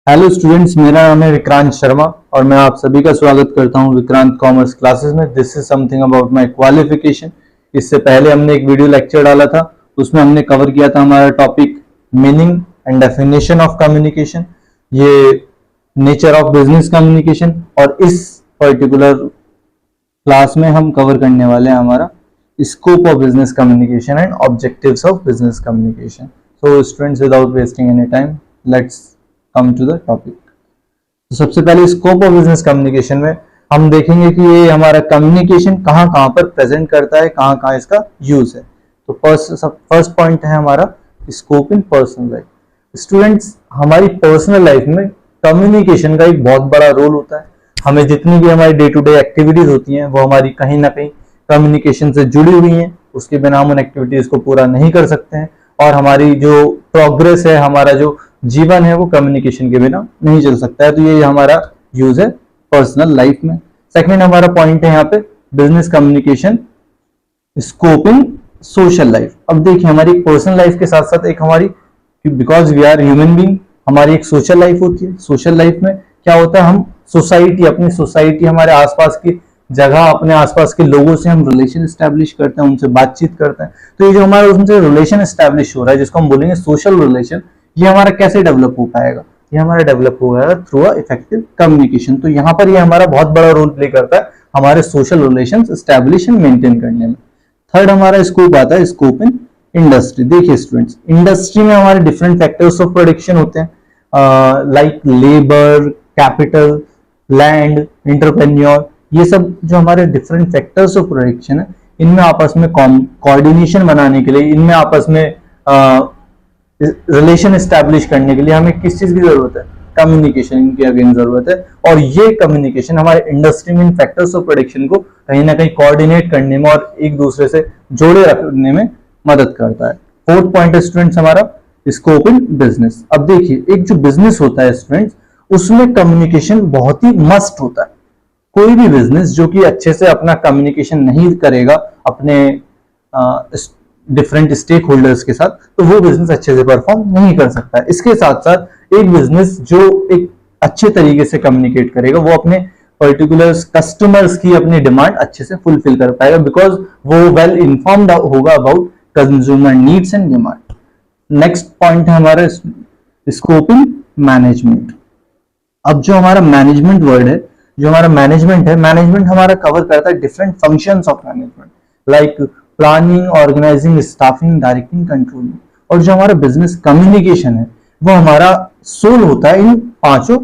Hello students, मेरा नाम है विक्रांत शर्मा और मैं आप सभी का स्वागत करता हूं विक्रांत कॉमर्स क्लासेस में। This is something about my qualification. इससे पहले हमने एक वीडियो लेक्चर डाला था, उसमें हमने कवर किया था हमारा topic meaning and definition of communication, ये नेचर ऑफ बिजनेस कम्युनिकेशन। और इस पर्टिकुलर क्लास में हम कवर करने वाले हैं हमारा scope of business communication and objectives of business communication. So students, without wasting any time, let's come to the topic. तो सबसे पहले स्कोप ऑफ बिजनेस कम्युनिकेशन में हम देखेंगे कि ये हमारा कम्युनिकेशन कहाँ कहाँ पर प्रेजेंट करता है, कहाँ कहाँ इसका यूज है। तो फर्स्ट पॉइंट है हमारा scope in personal life. Students, हमारी पर्सनल लाइफ में कम्युनिकेशन का एक बहुत बड़ा रोल होता है। हमें जितनी भी हमारी डे टू डे एक्टिविटीज होती हैं वो हमारी कहीं ना कहीं कम्युनिकेशन से जुड़ी हुई हैं। उसके बिना हम उन एक्टिविटीज को पूरा नहीं कर सकते हैं और हमारी जो प्रोग्रेस है, हमारा जो जीवन है, वो कम्युनिकेशन के बिना नहीं चल सकता है। तो ये हमारा यूज है पर्सनल लाइफ में। सेकंड हमारा पॉइंट है यहाँ पे business communication scope in social life. अब देखिए, हमारी पर्सनल लाइफ के साथ साथ एक हमारी, because we are human being, हमारी एक सोशल लाइफ होती है। सोशल लाइफ में क्या होता है, हम सोसाइटी, अपनी सोसाइटी, हमारे आसपास की जगह, अपने आसपास के लोगों से हम रिलेशन एस्टेब्लिश करते हैं, उनसे बातचीत करते हैं। तो ये जो हमारा उनसे रिलेशन एस्टेब्लिश हो रहा है, जिसको हम बोलेंगे सोशल रिलेशन, ये हमारा कैसे डेवलप हो पाएगा? ये हमारा डेवलप होगा थ्रू अ इफेक्टिव कम्युनिकेशन। तो यहाँ पर ये हमारा बहुत बड़ा रोल प्ले करता है हमारे social relations establish and maintain करने में। थर्ड हमारा स्कोप आता है स्कोप इन इंडस्ट्री। देखिए स्टूडेंट्स, इंडस्ट्री में हमारे डिफरेंट फैक्टर्स ऑफ प्रोडक्शन होते हैं, like labour, capital, land, entrepreneur. ये सब जो हमारे डिफरेंट फैक्टर्स ऑफ प्रोडक्शन है, इनमें आपस में कोऑर्डिनेशन बनाने के लिए, इनमें आपस में रिलेशन एस्टैब्लिश करने के लिए हमें किस चीज की जरूरत है? कम्युनिकेशन की अगेन जरूरत है। और ये कम्युनिकेशन हमारे इंडस्ट्री में इन फैक्टर्स ऑफ प्रोडक्शन को कहीं ना कहीं कोऑर्डिनेट करने में और एक दूसरे से जोड़े रखने में मदद करता है। फोर्थ पॉइंट है स्टूडेंट्स हमारा स्कोप इन बिजनेस। अब देखिए, एक जो बिजनेस होता है स्टूडेंट्स, उसमें कम्युनिकेशन बहुत ही मस्ट होता है। कोई भी बिजनेस जो कि अच्छे से अपना कम्युनिकेशन नहीं करेगा अपने डिफरेंट स्टेक होल्डर्स के साथ, तो वो बिजनेस अच्छे से परफॉर्म नहीं कर सकता है। इसके साथ साथ एक बिजनेस जो एक अच्छे तरीके से कम्युनिकेट करेगा, वो अपने पर्टिकुलर कस्टमर्स की अपनी डिमांड अच्छे से फुलफिल कर पाएगा, बिकॉज वो वेल इन्फॉर्म्ड होगा about consumer needs and demand. Next point है हमारा स्कोप इन मैनेजमेंट। अब जो हमारा मैनेजमेंट वर्ड है, जो हमारा मैनेजमेंट है, मैनेजमेंट हमारा कवर करता है different functions of management, like planning, organising, staffing, directing, controlling. और जो हमारा बिजनेस कम्युनिकेशन है, वो हमारा सोल होता है इन पांचों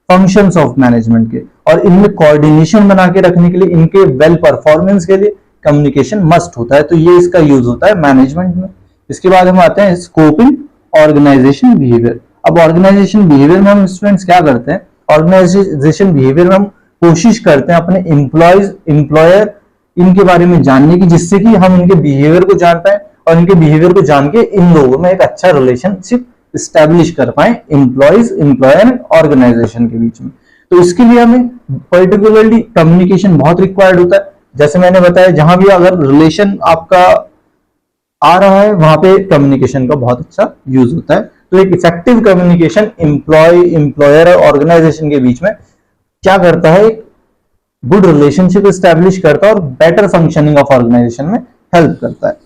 फंक्शंस ऑफ मैनेजमेंट के। और इनमें कोऑर्डिनेशन बना के रखने के लिए, इनके वेल परफॉर्मेंस के लिए कम्युनिकेशन मस्ट होता है। तो ये इसका यूज होता है मैनेजमेंट में। इसके बाद हम आते हैं स्कोप इन ऑर्गेनाइजेशन बिहेवियर। अब ऑर्गेनाइजेशन बिहेवियर में हम स्टूडेंट्स क्या करते हैं? ऑर्गेनाइजेशन बिहेवियर में हम कोशिश करते हैं अपने एम्प्लॉयज, एम्प्लॉयर, इनके बारे में जानने की, जिससे कि हम इनके बिहेवियर को जान पाए और इनके बिहेवियर को जान के इन लोगों में एक अच्छा रिलेशनशिप स्टैब्लिश कर पाए, एम्प्लॉयज, एम्प्लॉयर एंड ऑर्गेनाइजेशन के बीच में। तो इसके लिए हमें पर्टिकुलरली कम्युनिकेशन बहुत रिक्वायर्ड होता है। जैसे मैंने बताया, जहां भी अगर रिलेशन आपका आ रहा है, वहां पे कम्युनिकेशन का बहुत अच्छा यूज होता है। तो एक इफेक्टिव कम्युनिकेशन एम्प्लॉय, एम्प्लॉयर और ऑर्गेनाइजेशन के बीच में क्या करता है? एक गुड रिलेशनशिप एस्टैब्लिश करता है और बेटर फंक्शनिंग ऑफ ऑर्गेनाइजेशन में हेल्प करता है।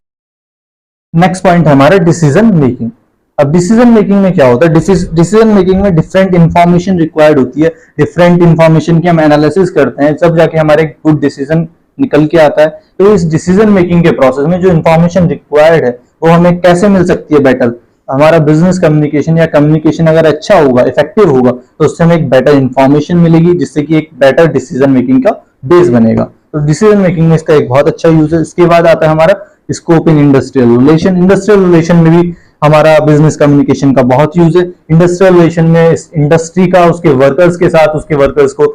नेक्स्ट पॉइंट है हमारा डिसीजन मेकिंग। अब डिसीजन मेकिंग में क्या होता है? डिसीजन मेकिंग में डिफरेंट इंफॉर्मेशन रिक्वायर्ड होती है। डिफरेंट इंफॉर्मेशन की हम एनालिसिस करते हैं, तब जाके हमारे गुड डिसीजन निकल के आता है। तो इस डिसीजन मेकिंग के प्रोसेस में जो इंफॉर्मेशन रिक्वायर्ड है, वो हमें कैसे मिल सकती है बेटर? हमारा बिजनेस कम्युनिकेशन या कम्युनिकेशन अगर अच्छा होगा, इफेक्टिव होगा, तो उससे हमें एक बेटर इंफॉर्मेशन मिलेगी, जिससे कि एक बेटर डिसीजन मेकिंग का बेस बनेगा। तो डिसीजन मेकिंग में इसका एक बहुत अच्छा यूज है। इसके बाद आता है हमारा scope in industrial relation. Industrial relation में भी हमारा बिजनेस कम्युनिकेशन का बहुत यूज है। इंडस्ट्रियल रिलेशन में इंडस्ट्री का उसके वर्कर्स के साथ, उसके वर्कर्स को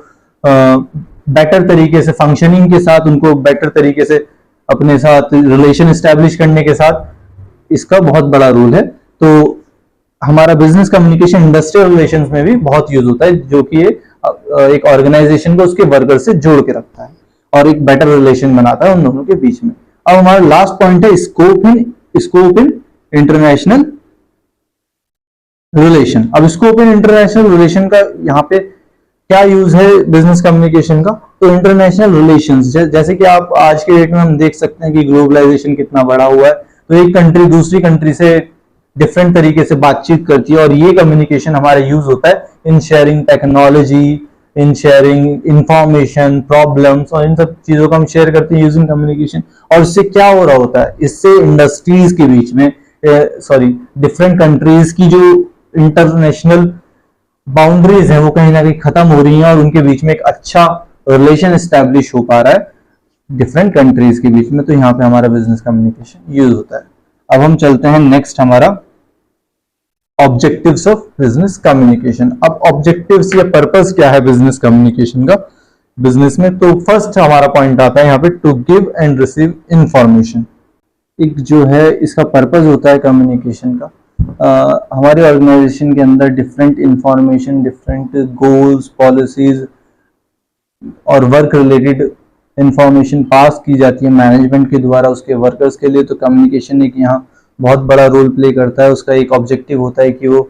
बेटर तरीके से फंक्शनिंग के साथ, उनको बेटर तरीके से अपने साथ रिलेशन एस्टैब्लिश करने के साथ इसका बहुत बड़ा रोल है। तो हमारा बिजनेस कम्युनिकेशन इंडस्ट्रियल रिलेशंस में भी बहुत यूज होता है, जो कि एक ऑर्गेनाइजेशन को उसके वर्कर से जोड़ के रखता है और एक बेटर रिलेशन बनाता है उन दोनों के बीच में। अब हमारा लास्ट पॉइंट है स्कोप इन इंटरनेशनल रिलेशन। अब स्कोप इन इंटरनेशनल रिलेशन का यहाँ पे क्या यूज है बिजनेस कम्युनिकेशन का, तो इंटरनेशनल रिलेशंस, जैसे कि आप आज के डेट में हम देख सकते हैं कि ग्लोबलाइजेशन कितना बढ़ा हुआ है, तो एक कंट्री दूसरी कंट्री से डिफरेंट तरीके से बातचीत करती है, और ये कम्युनिकेशन हमारा यूज होता है in sharing technology, in sharing information, problems, और इन सब चीजों को हम शेयर करते हैं यूजिंग कम्युनिकेशन। और इससे क्या हो रहा होता है, इससे इंडस्ट्रीज के बीच में, डिफरेंट कंट्रीज की जो इंटरनेशनल बाउंड्रीज है वो कहीं ना कहीं खत्म हो रही हैं, और उनके बीच में एक अच्छा रिलेशन एस्टेब्लिश हो पा रहा है डिफरेंट कंट्रीज के बीच में। तो यहाँ पे हमारा बिजनेस कम्युनिकेशन यूज होता है। अब हम चलते हैं नेक्स्ट, हमारा ऑब्जेक्टिव्स ऑफ बिजनेस कम्युनिकेशन। अब ऑब्जेक्टिव्स या पर्पस क्या है बिजनेस कम्युनिकेशन का बिजनेस में, तो फर्स्ट हमारा पॉइंट आता है यहाँ पे, to give and receive information. एक जो है इसका पर्पस होता है कम्युनिकेशन का, हमारे ऑर्गेनाइजेशन के अंदर different information, different goals, policies और वर्क रिलेटेड इंफॉर्मेशन पास की जाती है मैनेजमेंट के द्वारा उसके वर्कर्स के लिए। तो कम्युनिकेशन एक यहाँ बहुत बड़ा रोल प्ले करता है। उसका एक ऑब्जेक्टिव होता है कि वो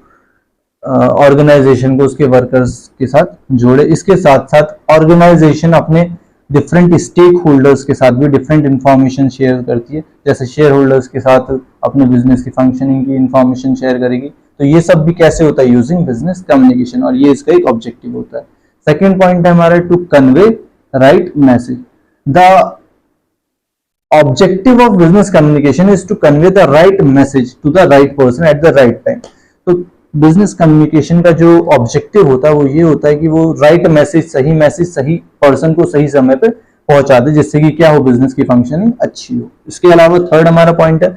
ऑर्गेनाइजेशन को उसके वर्कर्स के साथ जोड़े। इसके साथ साथ ऑर्गेनाइजेशन अपने डिफरेंट स्टेक होल्डर्स के साथ भी डिफरेंट इंफॉर्मेशन शेयर करती है, जैसे शेयर होल्डर्स के साथ अपने बिजनेस की फंक्शनिंग की इंफॉर्मेशन शेयर करेगी। तो ये सब भी कैसे होता है, यूजिंग बिजनेस कम्युनिकेशन, और ये इसका एक ऑब्जेक्टिव होता है। सेकेंड पॉइंट है हमारा, to convey right message. The objective of business communication is to convey the right message to the right person at the right time. तो बिजनेस कम्युनिकेशन का जो ऑब्जेक्टिव होता है वो ये होता है कि वो राइट मैसेज सही पर्सन को सही समय पे पहुंचा दे, जिससे कि क्या हो, बिजनेस की फंक्शनिंग अच्छी हो। इसके अलावा थर्ड हमारा पॉइंट है,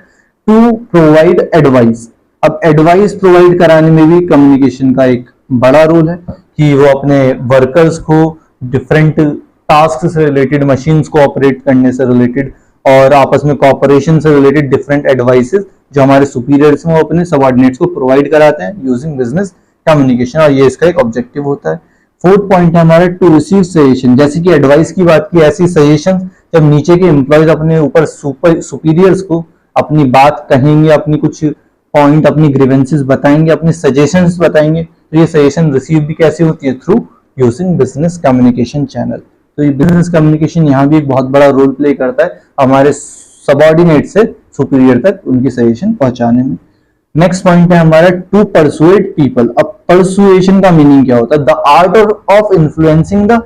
टू प्रोवाइड एडवाइस। अब एडवाइस प्रोवाइड कराने में भी कम्युनिकेशन का एक बड़ा रोल है कि वो अपने वर्कर्स को डिफरेंट टास्क से रिलेटेड, मशीन्स को ऑपरेट करने से रिलेटेड और आपस में कॉपरेशन से रिलेटेड डिफरेंट एडवाइसेस जो हमारे सुपीरियर्स हैं वो अपने सबऑर्डिनेट्स को प्रोवाइड कराते हैं यूजिंग बिजनेस कम्युनिकेशन, और ये इसका एक ऑब्जेक्टिव होता है। फोर्थ पॉइंट है हमारा, टू रिसीव सजेशन। जैसे कि एडवाइस की बात की, ऐसी सजेशन जब नीचे के एम्प्लॉयज अपने ऊपर सुपीरियर्स को अपनी बात कहेंगे, अपनी कुछ पॉइंट, अपनी ग्रीवेंसेस बताएंगे, अपने सजेशंस बताएंगे, तो ये सजेशन रिसीव भी कैसे होती है, through using business communication channel. तो ये बिजनेस कम्युनिकेशन यहाँ भी एक बहुत बड़ा रोल प्ले करता है हमारे सबऑर्डिनेट से सुपीरियर तक उनकी सजेशन पहुंचाने में। नेक्स्ट पॉइंट है हमारा, टू परसुएड पीपल। अब परसुएशन का मीनिंग क्या होता है, the art of influencing the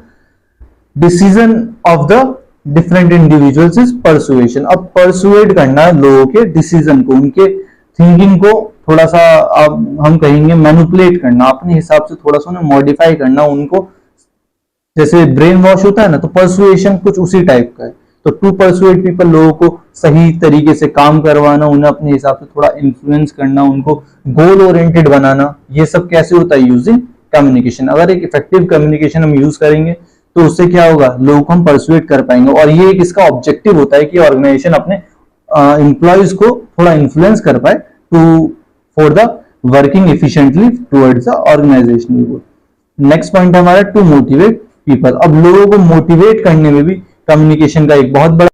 decision of the different individuals is persuasion. अब परसुएड करना लोगों के डिसीजन को, उनके थिंकिंग को थोड़ा सा हम कहेंगे मैनिपुलेट करना, अपने हिसाब से थोड़ा सा उन्हें मॉडिफाई करना, उनको जैसे ब्रेन वॉश होता है ना, तो परसुएशन कुछ उसी टाइप का है। तो टू परसुएड पीपल, लोगों को सही तरीके से काम करवाना, उन्हें अपने हिसाब से थोड़ा इन्फ्लुएंस करना, उनको गोल ओरिएंटेड बनाना, ये सब कैसे होता है, यूजिंग कम्युनिकेशन। अगर एक इफेक्टिव कम्युनिकेशन हम यूज करेंगे तो उससे क्या होगा, लोगों को हम परसुएड कर पाएंगे, और ये एक इसका ऑब्जेक्टिव होता है कि ऑर्गेनाइजेशन अपने एम्प्लॉयज को थोड़ा इन्फ्लुएंस कर पाए to for the working efficiently towards the organisational goal. Next point है हमारा, टू मोटिवेट पीपल। अब लोगों को मोटिवेट करने में भी कम्युनिकेशन का एक बहुत बड़ा,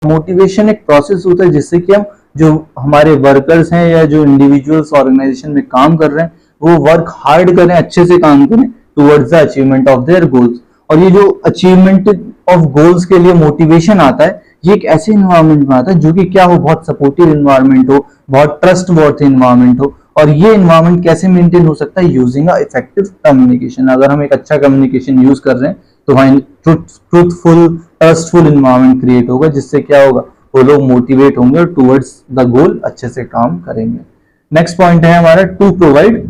मोटिवेशन एक प्रोसेस होता है जिससे कि हम जो हमारे वर्कर्स हैं या जो इंडिविजुअल्स ऑर्गेनाइजेशन में काम कर रहे हैं वो वर्क हार्ड करें, अच्छे से काम करें towards the achievement of their goals. और ये जो अचीवमेंट ऑफ गोल्स के लिए मोटिवेशन आता है, ये एक ऐसे इन्वायरमेंट में आता है जो कि क्या हो, बहुत सपोर्टिव इन्वायरमेंट हो, बहुत ट्रस्ट वर्थी इन्वायरमेंट हो। और ये इन्वायरमेंट कैसे मेंटेन हो सकता है, यूजिंग अ इफेक्टिव कम्युनिकेशन। अगर हम एक अच्छा कम्युनिकेशन यूज कर रहे हैं तो वहां ट्रूथफुल, ट्रस्टफुल इन्वायरमेंट क्रिएट होगा, जिससे क्या होगा, वो लोग मोटिवेट होंगे और टुवर्ड्स द गोल अच्छे से काम करेंगे। नेक्स्ट पॉइंट है हमारा, टू प्रोवाइड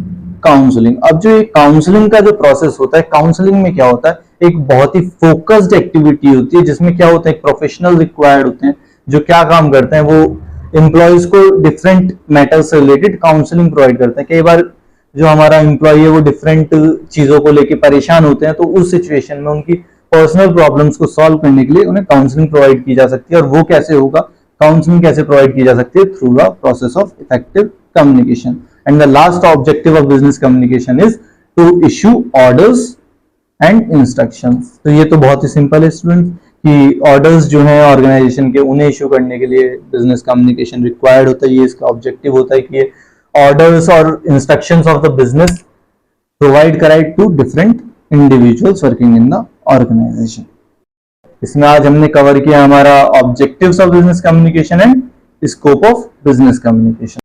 काउंसलिंग। अब जो काउंसलिंग का जो प्रोसेस होता है, काउंसलिंग में क्या होता है, एक बहुत ही फोकस्ड एक्टिविटी होती है जिसमें क्या होता है, प्रोफेशनल रिक्वायर्ड होते हैं जो क्या काम करते हैं, वो एम्प्लॉयज को डिफरेंट मैटर्स से रिलेटेड काउंसलिंग प्रोवाइड करते हैं। कई बार जो हमारा एम्प्लॉय है वो डिफरेंट चीजों को लेके परेशान होते हैं, तो उस सिचुएशन में उनकी पर्सनल प्रॉब्लम्स को सॉल्व करने के लिए उन्हें काउंसलिंग प्रोवाइड की जा सकती है। और वो कैसे होगा, काउंसलिंग कैसे प्रोवाइड की जा सकती है, through the process of effective communication. And the last objective of business communication is to issue orders and instructions. तो ये तो बहुत ही सिंपल है स्टूडेंट कि ऑर्डर्स जो है ऑर्गेनाइजेशन के, उन्हें इश्यू करने के लिए बिजनेस कम्युनिकेशन रिक्वायर्ड होता है। ये इसका ऑब्जेक्टिव होता है कि ये ऑर्डर्स और instructions of the business provide कराए to different individuals working in the organisation. इसमें आज हमने कवर किया हमारा objectives of business communication and scope of business communication.